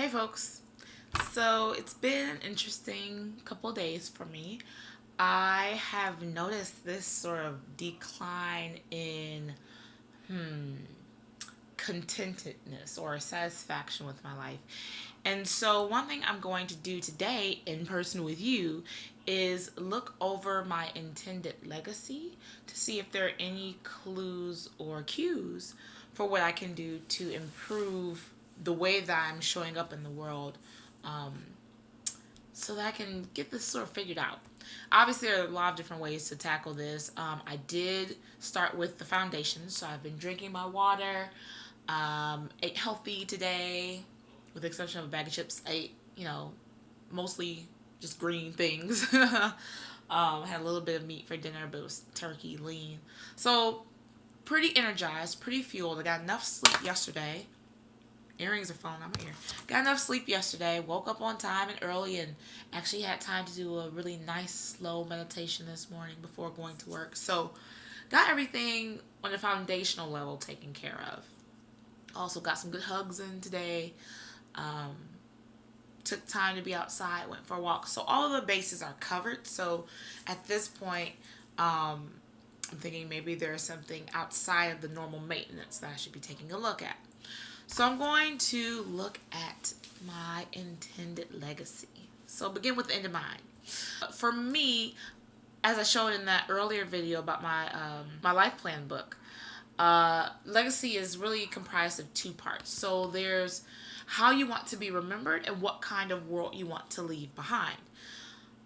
Hey folks, so it's been an interesting couple of days for me. I have noticed this sort of decline in contentedness or satisfaction with my life. And so, one thing I'm going to do today in person with you is look over my intended legacy to see if there are any clues or cues for what I can do to improve the way that I'm showing up in the world, um, so that I can get this sort of figured out. Obviously, there are a lot of different ways to tackle this. I did start with the foundation, so I've been drinking my water, ate healthy today, with the exception of a bag of chips. I ate, mostly just green things. Had a little bit of meat for dinner, but it was turkey, lean. So, pretty energized, pretty fueled. I got enough sleep yesterday. Earrings are falling out my ear. Got enough sleep yesterday. Woke up on time and early, and actually had time to do a really nice, slow meditation this morning before going to work. So, got everything on the foundational level taken care of. Also got some good hugs in today. Um, Took time to be outside, went for a walk. So all of the bases are covered. So at this point, I'm thinking maybe there's something outside of the normal maintenance that I should be taking a look at. So I'm going to look at my intended legacy. So begin with the end in mind. For me, as I showed in that earlier video about my life plan book, legacy is really comprised of two parts. So there's how you want to be remembered and what kind of world you want to leave behind.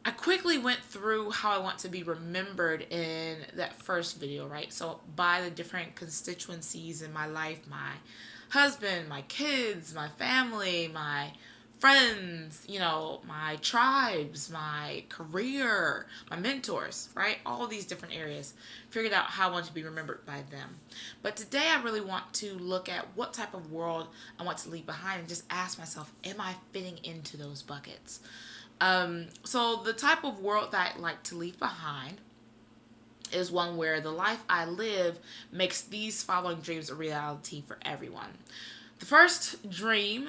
I quickly went through how I want to be remembered in that first video, right? So by the different constituencies in my life, my husband, my kids, my family, my friends, my tribes, my career, my mentors, right? All these different areas. Figured out how I want to be remembered by them. But today I really want to look at what type of world I want to leave behind and just ask myself, am I fitting into those buckets? So the type of world that I'd like to leave behind is one where the life I live makes these following dreams a reality for everyone. The first dream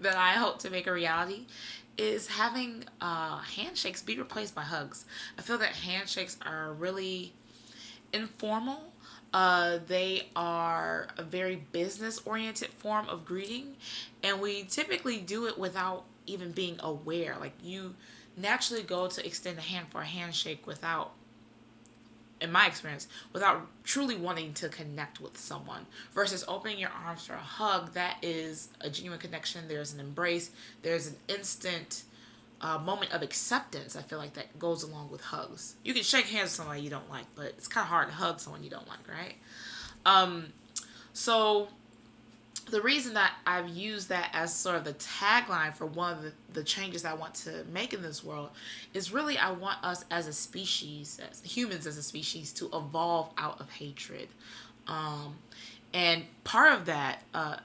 that I hope to make a reality is having handshakes be replaced by hugs. I feel that handshakes are really informal. They are a very business-oriented form of greeting, and we typically do it without even being aware. Like, you naturally go to extend a hand for a handshake without, in my experience, without truly wanting to connect with someone, versus opening your arms for a hug. That is a genuine connection. There's an embrace. There's an instant moment of acceptance. I feel like that goes along with hugs. You can shake hands with somebody you don't like, but it's kind of hard to hug someone you don't like, right? So the reason that I've used that as sort of the tagline for one of the changes I want to make in this world is really, I want us as a species, as humans as a species, to evolve out of hatred. And part of that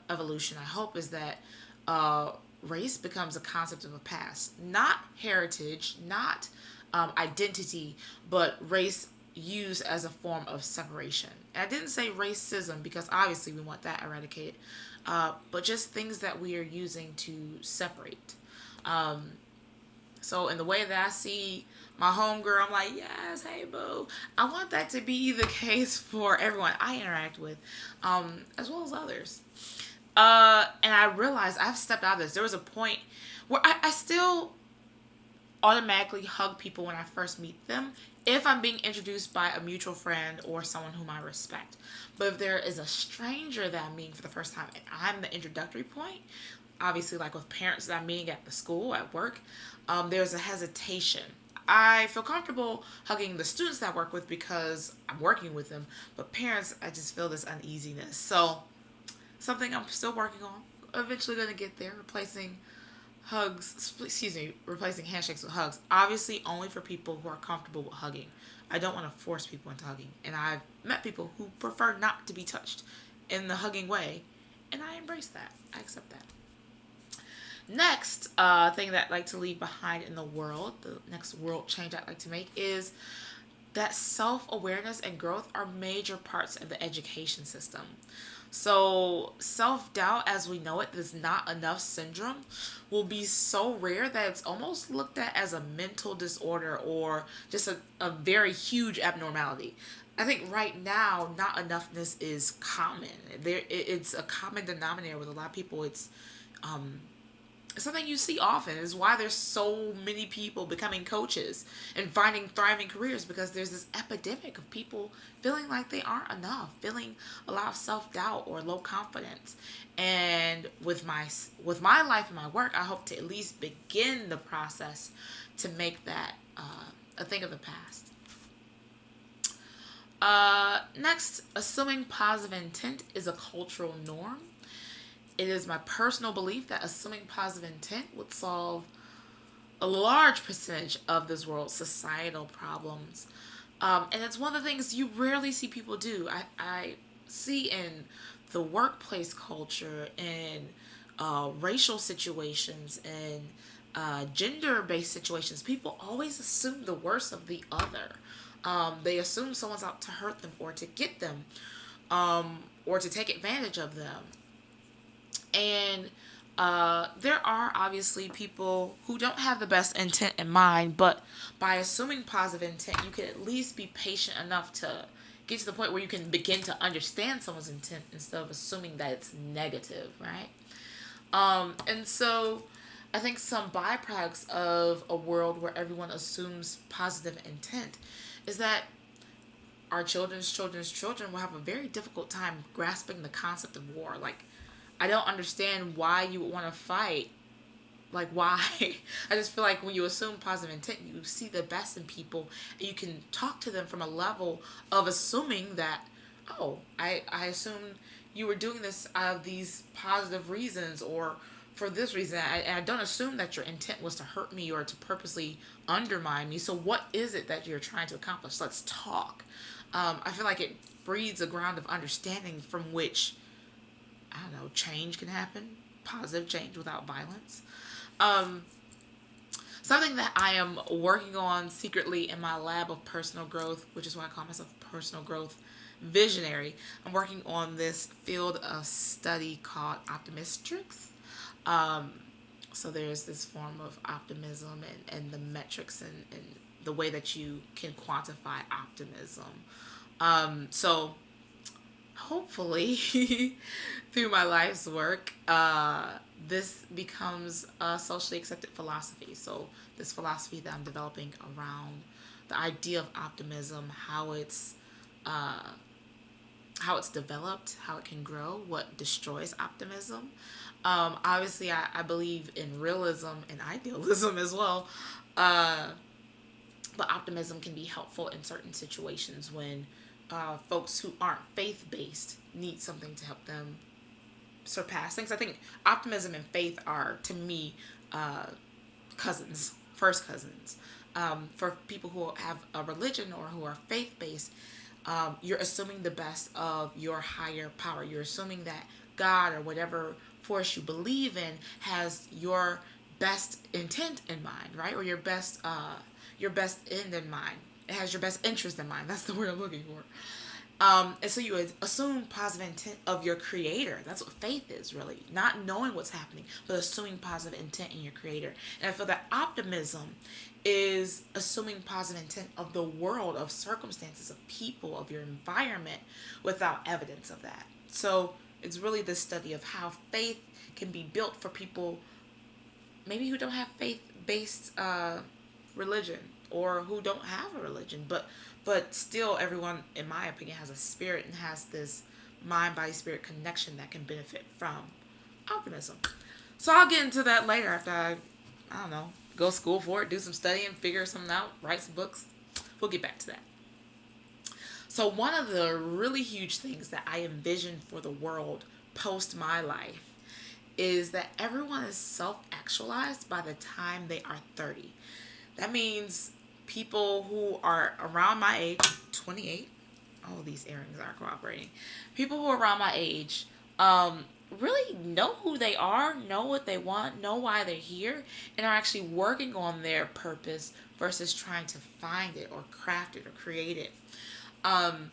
evolution, I hope, is that race becomes a concept of a past, not heritage, not identity, but race used as a form of separation. And I didn't say racism because obviously we want that eradicated, but just things that we are using to separate. So in the way that I see my homegirl, I'm like, yes, hey boo. I want that to be the case for everyone I interact with, as well as others. And I realized I've stepped out of this. There was a point where I still automatically hug people when I first meet them if I'm being introduced by a mutual friend or someone whom I respect. But if there is a stranger that I'm meeting for the first time and I'm the introductory point, obviously like with parents that I'm meeting at the school, at work, there's a hesitation. I feel comfortable hugging the students that I work with because I'm working with them, but parents, I just feel this uneasiness. So something I'm still working on. Eventually going to get there, replacing handshakes with hugs. Obviously only for people who are comfortable with hugging. I don't want to force people into hugging. And I've met people who prefer not to be touched in the hugging way, and I embrace that. I accept that. Next thing that I'd like to leave behind in the world, the next world change I'd like to make, is that self-awareness and growth are major parts of the education system. So self-doubt as we know it, this not enough syndrome, will be so rare that it's almost looked at as a mental disorder or just a very huge abnormality. I think right now not enoughness is common. It's a common denominator with a lot of people. Um, something you see often is why there's so many people becoming coaches and finding thriving careers, because there's this epidemic of people feeling like they aren't enough, feeling a lot of self-doubt or low confidence. And with my life and my work, I hope to at least begin the process to make that a thing of the past. Next, assuming positive intent is a cultural norm. It is my personal belief that assuming positive intent would solve a large percentage of this world's societal problems. And it's one of the things you rarely see people do. I see in the workplace culture, in racial situations, in gender-based situations, people always assume the worst of the other. They assume someone's out to hurt them or to get them, or to take advantage of them. And there are obviously people who don't have the best intent in mind, but by assuming positive intent, you can at least be patient enough to get to the point where you can begin to understand someone's intent instead of assuming that it's negative, right? And so I think some byproducts of a world where everyone assumes positive intent is that our children's children will have a very difficult time grasping the concept of war. Like, I don't understand why you would want to fight. Like, why? I just feel like when you assume positive intent, you see the best in people, and you can talk to them from a level of assuming that, oh, I assumed you were doing this out of these positive reasons or for this reason. I don't assume that your intent was to hurt me or to purposely undermine me. So what is it that you're trying to accomplish? Let's talk. I feel like it breeds a ground of understanding from which, I don't know, change can happen. Positive change without violence. Um, Something that I am working on secretly in my lab of personal growth, which is why I call myself personal growth visionary. I'm working on this field of study called optometrics. Um, so there's this form of optimism and the metrics and the way that you can quantify optimism. So hopefully through my life's work, this becomes a socially accepted philosophy. So this philosophy that I'm developing around the idea of optimism, uh, how it's developed, how it can grow, what destroys optimism. Obviously, I believe in realism and idealism as well. Uh, but optimism can be helpful in certain situations when folks who aren't faith based need something to help them surpass things. I think optimism and faith are, to me, cousins, first cousins. For people who have a religion or who are faith based, you're assuming the best of your higher power. You're assuming that God or whatever force you believe in has your best intent in mind, right? Or your best end in mind. It has your best interest in mind. That's the word I'm looking for. And so you would assume positive intent of your creator. That's what faith is, really. Not knowing what's happening, but assuming positive intent in your creator. And I feel that optimism is assuming positive intent of the world, of circumstances, of people, of your environment, without evidence of that. So it's really the study of how faith can be built for people maybe who don't have faith-based religion, or who don't have a religion, but still everyone, in my opinion, has a spirit and has this mind body spirit connection that can benefit from optimism. So I'll get into that later after I don't know, go to school for it, do some studying, figure something out, write some books. We'll get back to that. So one of the really huge things that I envision for the world post my life is that everyone is self-actualized by the time they are 30. That means people who are around my age, 28, all these earrings are cooperating. People who are around my age really know who they are, know what they want, know why they're here, and are actually working on their purpose versus trying to find it or craft it or create it. Um,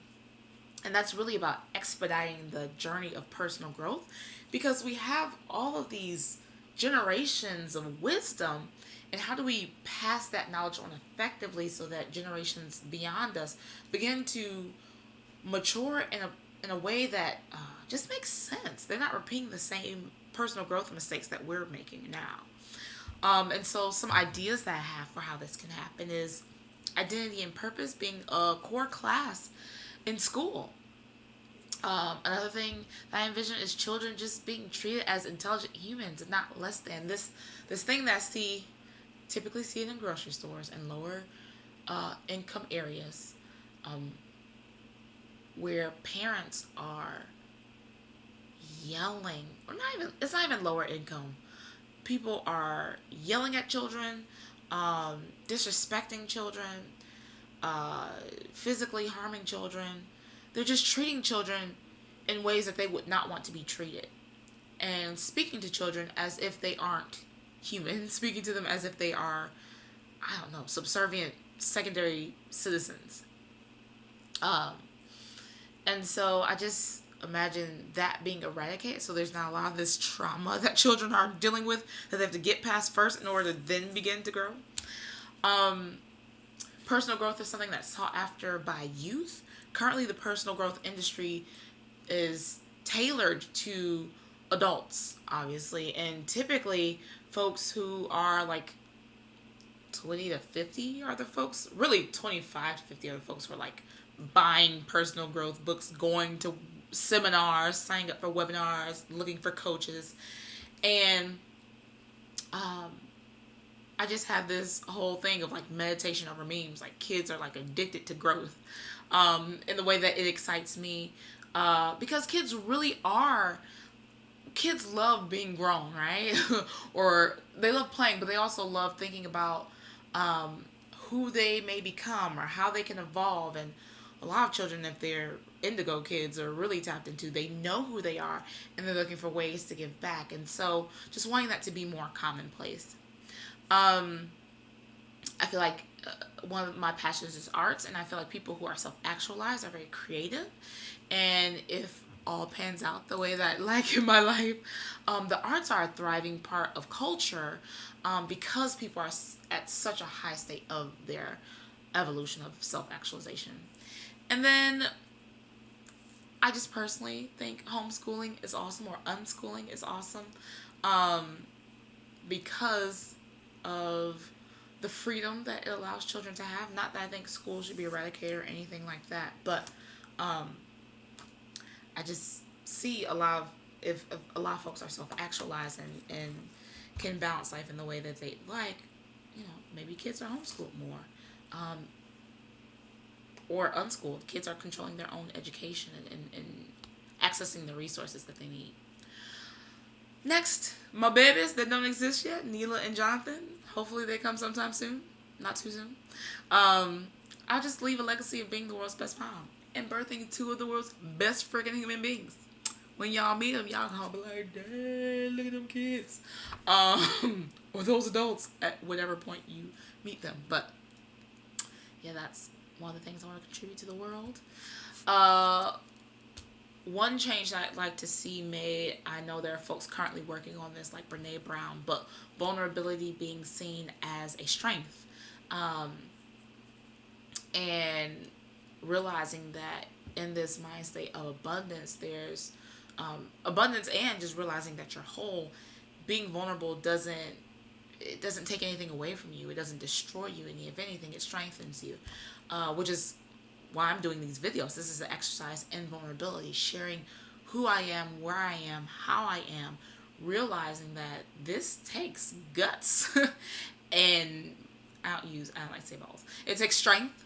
And that's really about expediting the journey of personal growth, because we have all of these generations of wisdom. And how do we pass that knowledge on effectively so that generations beyond us begin to mature in a way that just makes sense? They're not repeating the same personal growth mistakes that we're making now. And so some ideas that I have for how this can happen is identity and purpose being a core class in school. Another thing that I envision is children just being treated as intelligent humans and not less than. This thing that I typically see it in grocery stores and lower income areas, um, where parents are yelling, or not even, it's not even lower income. People are yelling at children, disrespecting children, physically harming children. They're just treating children in ways that they would not want to be treated, and speaking to children as if they aren't human, speaking to them as if they are, I don't know, subservient secondary citizens. Um, and so I just imagine that being eradicated, so there's not a lot of this trauma that children are dealing with that they have to get past first in order to then begin to grow. Um, Personal growth is something that's sought after by youth. Currently, the personal growth industry is tailored to adults, obviously, and typically folks who are like 20 to 50 are the folks, really 25 to 50 are the folks who are like buying personal growth books, going to seminars, signing up for webinars, looking for coaches. And um, I just have this whole thing of like meditation over memes. Like kids are like addicted to growth, in the way that it excites me, because kids love being grown, right? Or they love playing, but they also love thinking about who they may become or how they can evolve. And a lot of children, if they're indigo kids, are really tapped into, they know who they are and they're looking for ways to give back. And so just wanting that to be more commonplace. I feel like one of my passions is arts, and I feel like people who are self-actualized are very creative. And if all pans out the way that I like in my life, the arts are a thriving part of culture, because people are at such a high state of their evolution of self-actualization. And then I just personally think homeschooling is awesome, or unschooling is awesome, because of the freedom that it allows children to have. Not that I think school should be eradicated or anything like that, but I just see a lot of, if a lot of folks are self-actualized and can balance life in the way that they like, maybe kids are homeschooled more, or unschooled. Kids are controlling their own education and accessing the resources that they need. Next, my babies that don't exist yet, Neela and Jonathan. Hopefully they come sometime soon. Not too soon. I'll just leave a legacy of being the world's best mom and birthing two of the world's best freaking human beings. When y'all meet them, y'all gonna be like, "Dang, look at them kids," or those adults at whatever point you meet them. But yeah, that's one of the things I want to contribute to the world. One change that I'd like to see made, I know there are folks currently working on this, like Brene Brown, but vulnerability being seen as a strength, and realizing that in this mind state of abundance, there's abundance, and just realizing that you're whole. Being vulnerable doesn't take anything away from you. It doesn't destroy you. And if anything, it strengthens you, which is why I'm doing these videos. This is an exercise in vulnerability, sharing who I am, where I am, how I am, realizing that this takes guts and I don't like to say balls. It takes strength,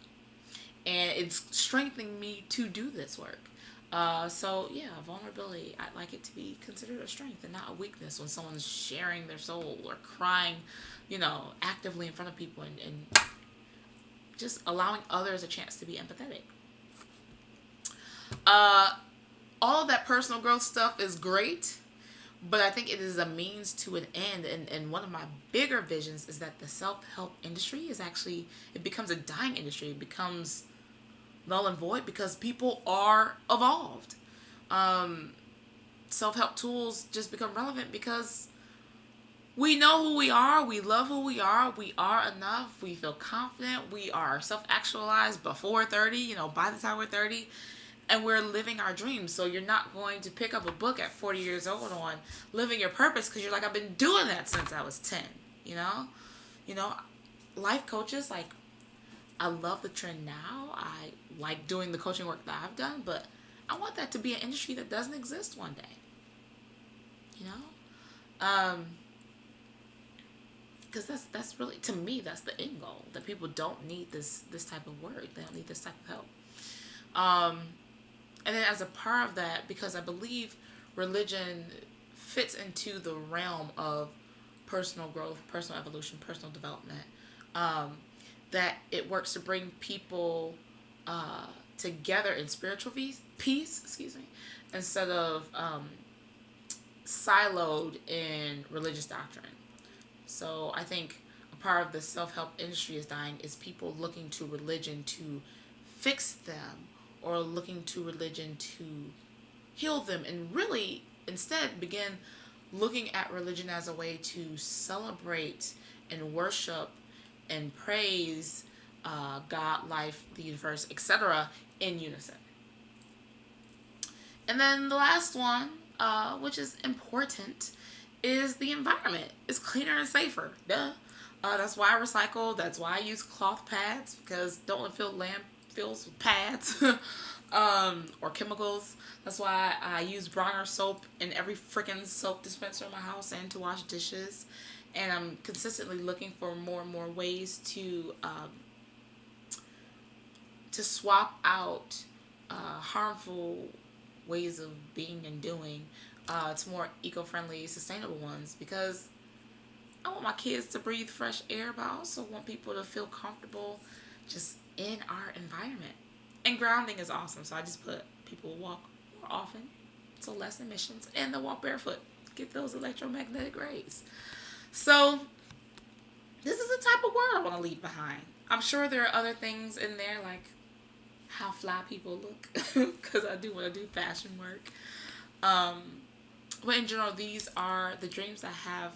and it's strengthening me to do this work. So yeah, vulnerability, I'd like it to be considered a strength and not a weakness when someone's sharing their soul or crying, actively in front of people, and just allowing others a chance to be empathetic. All of that personal growth stuff is great, but I think it is a means to an end. And one of my bigger visions is that the self-help industry is actually, it becomes a dying industry. It becomes null and void because people are evolved. Um, Self-help tools just become relevant because we know who we are, we love who we are enough, we feel confident, we are self-actualized before 30, by the time we're 30, and we're living our dreams. So you're not going to pick up a book at 40 years old on living your purpose because you're like, I've been doing that since I was 10, you know? You know, life coaches, like, I love the trend now. I like doing the coaching work that I've done, but I want that to be an industry that doesn't exist one day, you know? Because that's really, to me, that's the end goal, that people don't need this type of work. They don't need this type of help. And then as a part of that, because I believe religion fits into the realm of personal growth, personal evolution, personal development, that it works to bring people together in spiritual peace, instead of siloed in religious doctrine. So I think a part of the self-help industry is dying is people looking to religion to fix them, or looking to religion to heal them, and really instead begin looking at religion as a way to celebrate and worship and praise God, life, the universe, etc. in unison. And then the last one, which is important, is the environment. It's cleaner and safer. Duh. That's why I recycle. That's why I use cloth pads, because don't want to fill landfills with pads or chemicals. That's why I use Bronner soap in every freaking soap dispenser in my house and to wash dishes. And I'm consistently looking for more and more ways to swap out harmful ways of being and doing to more eco-friendly, sustainable ones, because I want my kids to breathe fresh air, but I also want people to feel comfortable just in our environment. And grounding is awesome, so I just put people walk more often, so less emissions, and they'll walk barefoot, get those electromagnetic rays. So this is the type of world I want to leave behind. I'm sure there are other things in there, like how fly people look, because I do want to do fashion work. But in general, these are the dreams I have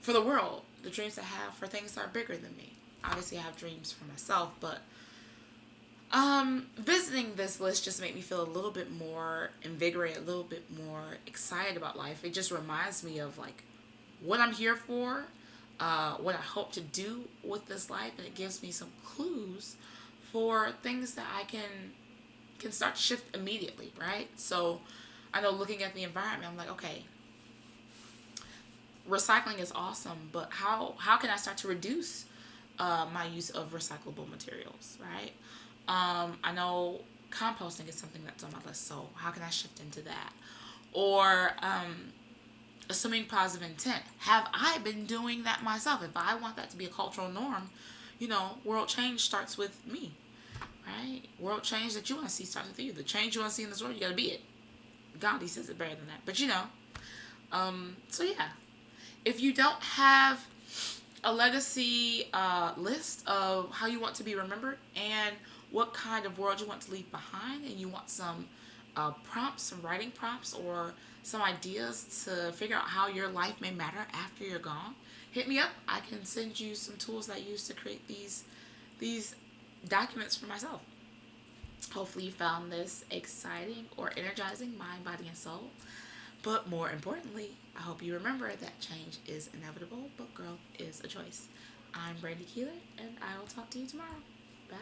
for the world, the dreams I have for things that are bigger than me. Obviously, I have dreams for myself, but visiting this list just made me feel a little bit more invigorated, a little bit more excited about life. It just reminds me of like what I'm here for, what I hope to do with this life, and it gives me some clues for things that I can start to shift immediately, right? So I know looking at the environment, I'm like, okay, recycling is awesome, but how can I start to reduce my use of recyclable materials, right? I know composting is something that's on my list, so how can I shift into that? Or assuming positive intent. Have I been doing that myself? If I want that to be a cultural norm, world change starts with me, right? World change that you want to see starts with you. The change you want to see in this world, you got to be it. Gandhi says it better than that, but so yeah. If you don't have a legacy list of how you want to be remembered and what kind of world you want to leave behind, and you want some prompts, some writing prompts, or some ideas to figure out how your life may matter after you're gone, hit me up. I can send you some tools that I use to create these documents for myself. Hopefully you found this exciting or energizing, mind, body, and soul. But more importantly, I hope you remember that change is inevitable, but growth is a choice. I'm Brandi Keeler, and I will talk to you tomorrow. Bye.